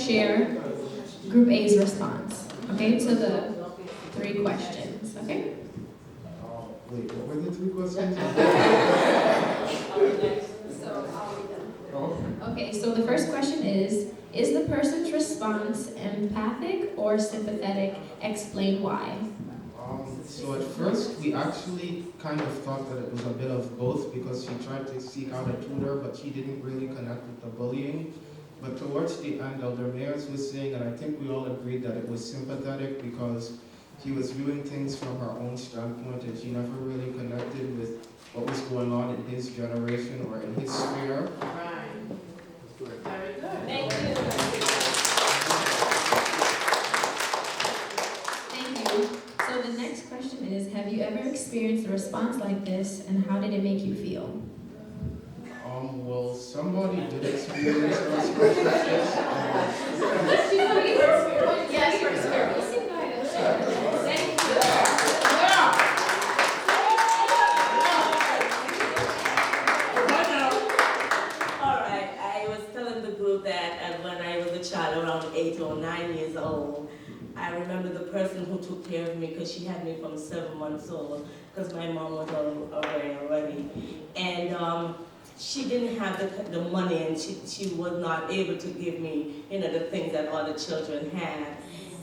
share Group A's response, okay, to the 3 questions, okay? Wait, what were the 3 questions? Okay, so the first question is the person's response empathic or sympathetic? Explain why. So at first, we actually kind of thought that it was a bit of both because she tried to seek out a tutor, but she didn't really connect with the bullying. But towards the end, Elder Mayers was saying, and I think we all agreed that it was sympathetic because she was viewing things from her own standpoint and she never really connected with what was going on in his generation or in his sphere. Right. Very good. Thank you. Thank you. So the next question is, have you ever experienced a response like this, and how did it make you feel? Well, somebody did experience those questions. Yes, for experience. All right, I was telling the group that when I was a child, around 8 or 9 years old, I remember the person who took care of me, because she had me from 7 months old, because my mom was away already. And she didn't have the money, and she was not able to give me, the things that other children had.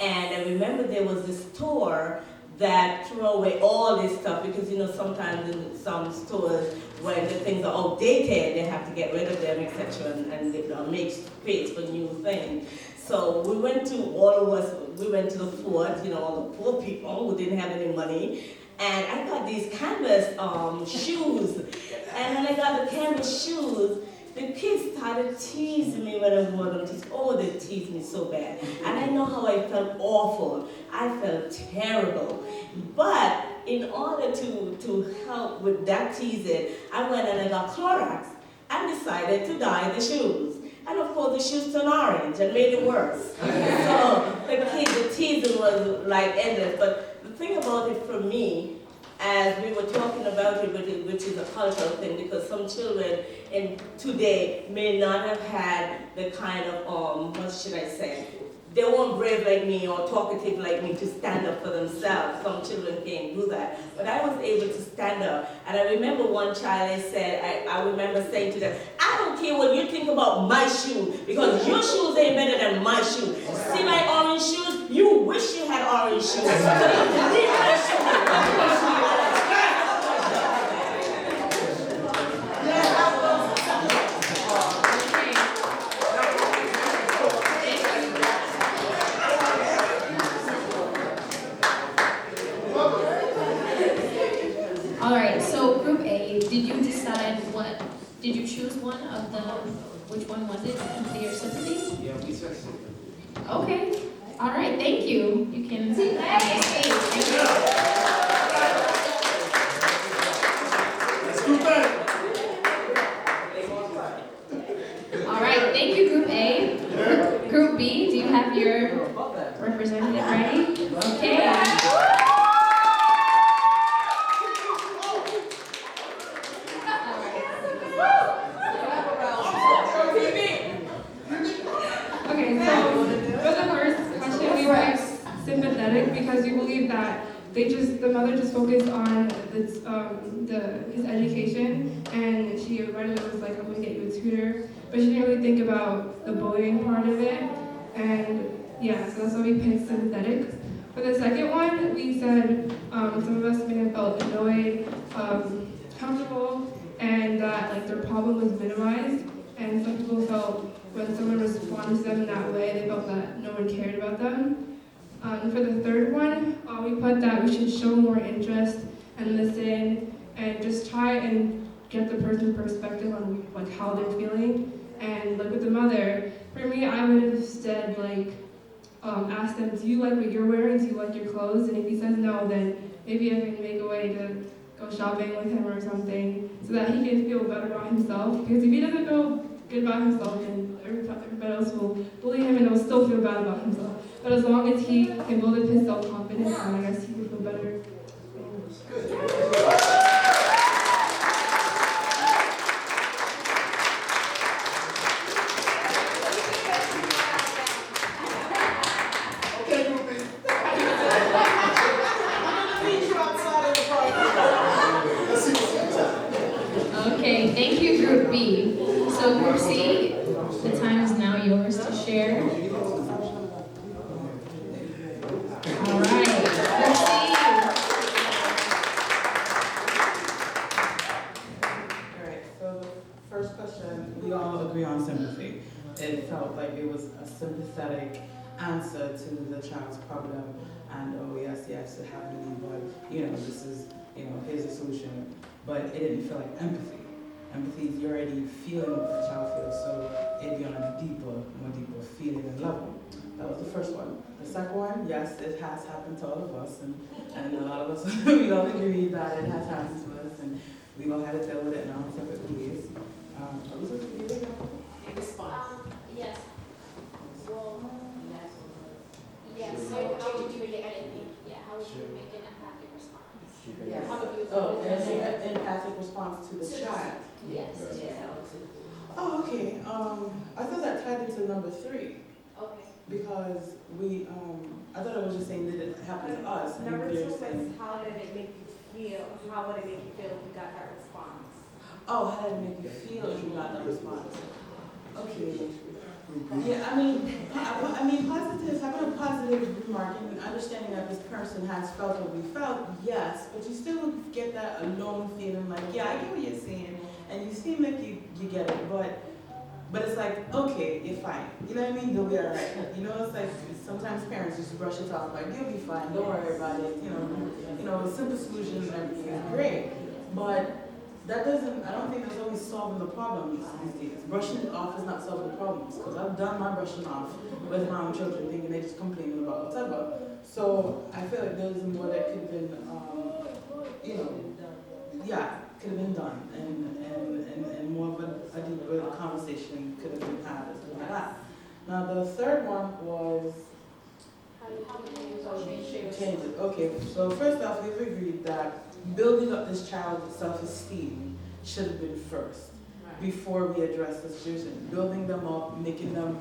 And I remember there was this store that threw away all this stuff, because sometimes in some stores when the things are outdated, they have to get rid of them, etc., and they make space for new things. So we went to the fort, all the poor people who didn't have any money, and I got these canvas shoes. And when I got the canvas shoes, the kids started teasing me when I wore them. They teased me so bad. And I know how I felt awful. I felt terrible. But in order to help with that teasing, I went and I got Clorox and decided to dye the shoes. And of course the shoes turned orange and made it worse. So the teasing was like endless. But the thing about it for me, as we were talking about it, which is a cultural thing, because some children today may not have had the kind of, they weren't brave like me or talkative like me to stand up for themselves. Some children can't do that. But I was able to stand up. And I remember one child, I remember saying to them, I don't care what you think about my shoe, because your shoes ain't better than my shoes. See my orange shoes? You wish you had orange shoes. So you can leave my shoes. All right, so Group A, did you choose which one was it, empathy or sympathy? Yeah, we said sympathy. Okay, all right, thank you. You can have a seat. Thank you. All right, thank you, Group A. Group B, do you have your representative ready? Okay. Sympathetic, because you believe that the mother just focused on his education, and she right away was like, I'm gonna get you a tutor, but she didn't really think about the bullying part of it. And yeah, so that's why we picked sympathetic. For the second one, we said some of us may have felt annoyed, comfortable, and that their problem was minimized. And some people felt when someone responded to them in that way, they felt that no one cared about them. For the third one, we put that we should show more interest and listen and just try and get the person's perspective on how they're feeling. And with the mother, for me, I would have said ask them, do you like what you're wearing? Do you like your clothes? And if he says no, then maybe I can make a way to go shopping with him or something so that he can feel better about himself. Because if he doesn't feel good about himself, then everybody else will bully him and he'll still feel bad about himself. But as long as he can build up his self-confidence, then I guess he will feel better. it felt like it was a sympathetic answer to the child's problem, and oh yes, yes, it happened, but this is, here's a solution. But it didn't feel like empathy. Empathy is you're already feeling what the child feels, so it'd be on a more deeper feeling and level. That was the first one. The second one, yes, it has happened to all of us, and a lot of us, we all agree that it has happened to us, and we all had to deal with it now in separate ways. In response. Yes. Well, yes. So how would you make it? I didn't think. Yeah. How would you make an empathic response? Yes. How would you? Oh, an empathic response to the child. Yes. Oh, okay. I thought that tied into number 3 Okay. because I thought it was just saying that it happened to us. and Number 2 they're was saying, how did it make you feel? How would it make you feel if you got that response? oh, how did it make you feel if you got that response? Okay. Yeah, I mean, positive, having a positive remark and understanding that this person has felt what we felt, yes, but you still get that alone feeling like, yeah, I get what you're saying, and you seem like you get it, but it's like, okay, you're fine. You know what I mean? You'll be alright. It's like sometimes parents just brush it off like, you'll be fine, don't worry about it. Simple solutions and everything is great, but that doesn't, I don't think that's always solving the problems these days. Brushing it off is not solving the problems, because I've done my brushing off with my own children, thinking they're just complaining about whatever. So I feel like there's more that could have been, could have been done, and more of a deeper conversation could have been had as well as that. Now the third one was change it. Okay, so first off, we've agreed that building up this child's self-esteem should have been first before we address the situation. Building them up, making them,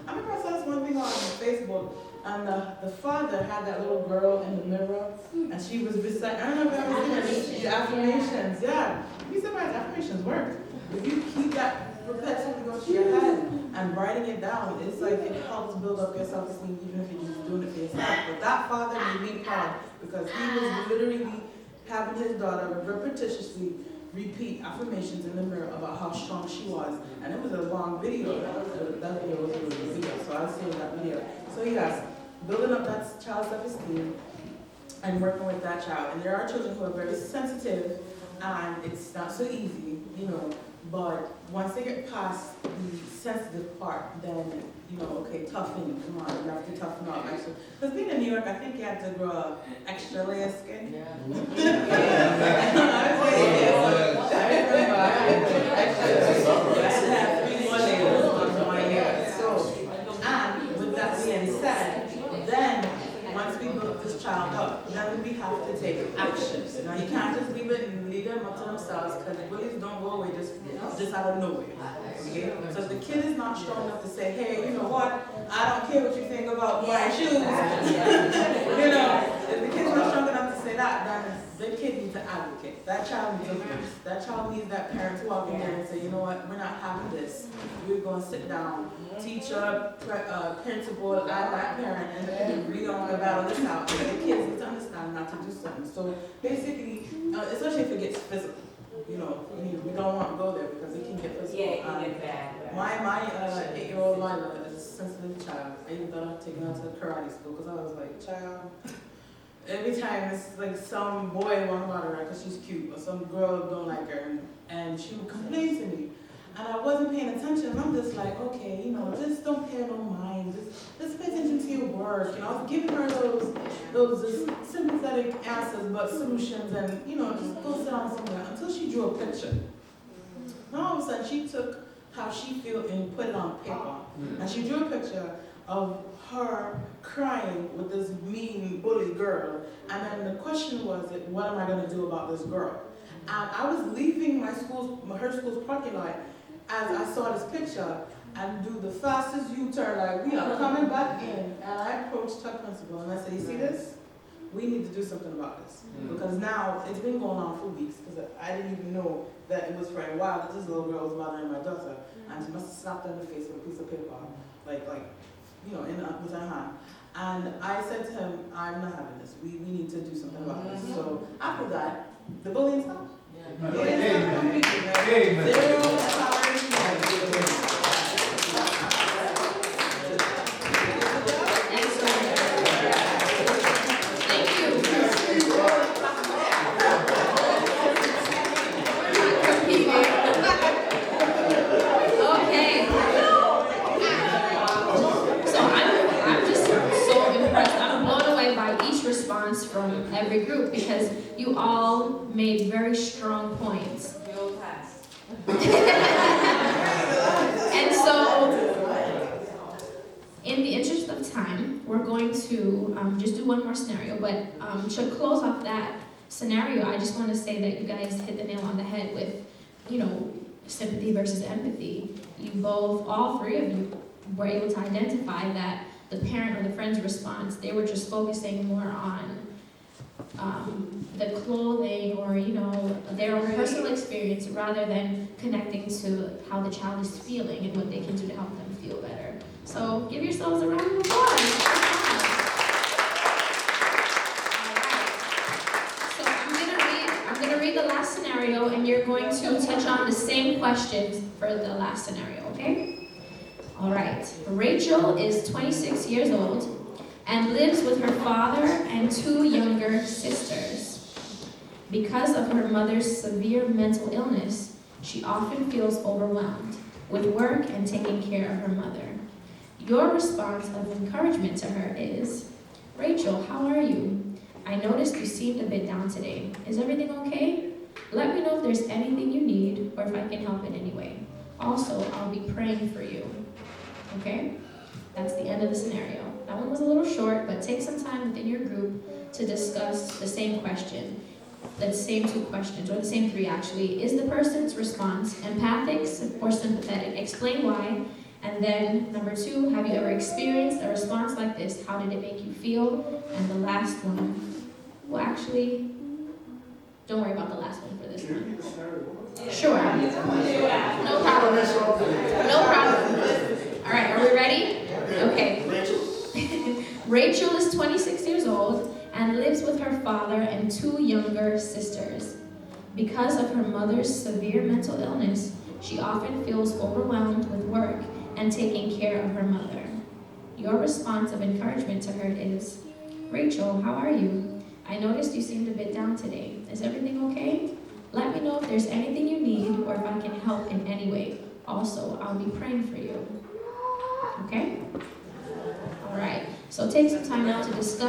I remember I saw this one thing on Facebook, and the father had that little girl in the mirror, and she was reciting, I don't know if you've ever seen it, the affirmations, yeah. You'd be surprised, affirmations work. If you keep that perpetually going to your head and writing it down, it's like it helps build up your self-esteem, even if you're just doing it for yourself. But that father made me proud, because he was literally having his daughter repetitiously repeat affirmations in the mirror about how strong she was. And it was a long video. That video was a really good video, so I'll save that video. So yes, building up that child's self-esteem and working with that child. And there are children who are very sensitive, and it's not so easy, but once they get past the sensitive part, then, okay, toughen, come on, you have to toughen up. Because being in New York, I think you have to grow extra layer of skin. Yeah. And with that being said, then once we build this child up, then we have to take action. Now you can't just leave them up to themselves, because bullies don't go away just out of nowhere. Okay? So if the kid is not strong enough to say, hey, you know what? I don't care what you think about my shoes. If the kid's not strong enough to say that, then the kid needs to advocate. That child needs a voice. That child needs that parent to walk in there and say, you know what? We're not having this. We're going to sit down, teacher, principal, and that parent, and we don't want to battle this out. The kids need to understand not to do something. So basically, especially if it gets physical. We don't want to go there because it can get physical. Yeah, it can get bad. My 8-year-old Lila is a sensitive child. I even thought of taking her to karate school because I was like, child. Every time it's like some boy won't bother her because she's cute, or some girl don't like her, and she would complain to me. And I wasn't paying attention, and I'm just like, okay, just don't pay no mind. Just pay attention to your work. I was giving her those just sympathetic answers, but solutions, and just go sit down somewhere until she drew a picture. Now all of a sudden she took how she felt and put it on paper. And she drew a picture of her crying with this mean bully girl. And then the question was, what am I going to do about this girl? And I was leaving her school's parking lot as I saw this picture and do the fastest U-turn, like we are coming back in. And I approached her principal and I said, you see this? We need to do something about this. Because now it's been going on for weeks, because I didn't even know that it was for a while that this little girl was bothering my daughter. And she must have slapped her in the face with a piece of paper, with her hand. And I said to him, I'm not having this. We need to do something about this. So after that, the bullying stopped. It is completely. Zero tolerance. very strong points. Real fast. And so, in the interest of time, we're going to just do one more scenario. But to close off that scenario, I just want to say that you guys hit the nail on the head with, sympathy versus empathy. You both, all three of you, were able to identify that the parent or the friend's response, they were just focusing more on the clothing or, their own personal experience rather than connecting to how the child is feeling and what they can do to help them feel better. So give yourselves a round of applause. So I'm gonna read the last scenario, and you're going to touch on the same questions for the last scenario, okay? All right. Rachel is 26 years old and lives with her father and 2 younger sisters. Because of her mother's severe mental illness, she often feels overwhelmed with work and taking care of her mother. Your response of encouragement to her is, "Rachel, how are you? I noticed you seemed a bit down today. Is everything okay? Let me know if there's anything you need or if I can help in any way. Also, I'll be praying for you." Okay? That's the end of the scenario. That one was a little short, but take some time within your group to discuss the same question. The same 2 questions, or the same 3 actually. Is the person's response empathic or sympathetic? Explain why. And then number 2, have you ever experienced a response like this? How did it make you feel? And the last one, well actually, don't worry about the last one for this one. Sure. No problem. No problem. All right, are we ready? Okay. Rachel is 26 years old and lives with her father and 2 younger sisters. Because of her mother's severe mental illness, she often feels overwhelmed with work and taking care of her mother. Your response of encouragement to her is, "Rachel, how are you? I noticed you seemed a bit down today. Is everything okay? Let me know if there's anything you need or if I can help in any way. Also, I'll be praying for you." Okay? All right. So take some time now to discuss